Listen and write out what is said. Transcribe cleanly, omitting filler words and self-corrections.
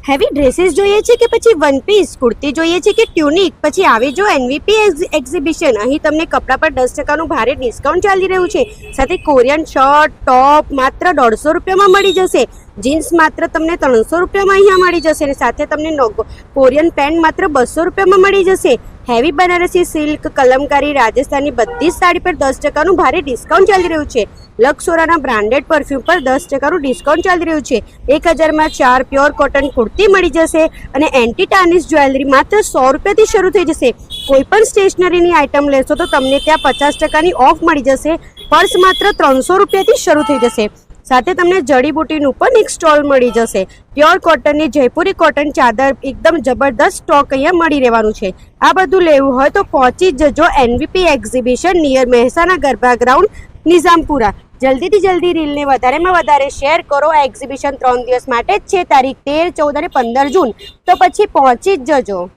Heavy dresses જોઈએ છે કે પછી વન પીસ કુર્તી જોઈએ છે કે ટ્યુનિક? પછી આવી જો એનવીપી એક્ઝિબિશન. અહીં તમને કપડા પર 10% ભારે ડિસ્કાઉન્ટ ચાલી રહ્યું છે. સાથે કોરિયન શર્ટ ટોપ માત્ર 150 રૂપિયામાં મળી જશે. જીન્સ માત્ર તમને 300 રૂપિયામાં અહીંયા મળી જશે. અને સાથે તમને કોરિયન પેન્ટ માત્ર 200 રૂપિયામાં મળી જશે. હેવી બનારસી સિલ્ક કલમકારી રાજસ્થાની બધી જ સાડી પર 10% ભારે ડિસ્કાઉન્ટ ચાલી રહ્યું છે. લક્સોરાના બ્રાન્ડેડ પરફ્યુમ પર 10% ડિસ્કાઉન્ટ ચાલી રહ્યું છે. 1000માં 4 પ્યોર કોટન કુર્તી મળી જશે. અને એન્ટી ટાર્નિશ જ્વેલરી માત્ર 100 રૂપિયાથી શરૂ થઈ જશે. કોઈ પણ સ્ટેશનરીની આઇટમ લેશો તો તમને ત્યાં 50%ની ઓફ મળી જશે. પર્સ માત્ર 300 રૂપિયાથી શરૂ થઈ જશે. સાથે તમને જડીબુટીનું પણ એક સ્ટોલ મળી જશે. પ્યોર કોટનની જયપુરી કોટન ચાદર એકદમ જબરદસ્ત સ્ટોક અહીંયા મળી રહેવાનું છે. આ બધું લેવું હોય તો પહોંચી જજો NVP exhibition near Mehsana garba ground Nizampura. જલ્દીથી જલ્દી રીલને વધારેમાં વધારે શેર કરો. આ એક્ઝિબિશન 3 દિવસ માટે જ છે, તારીખ 13, 14 અને 15 જૂન. તો પછી પહોંચી જ જજો.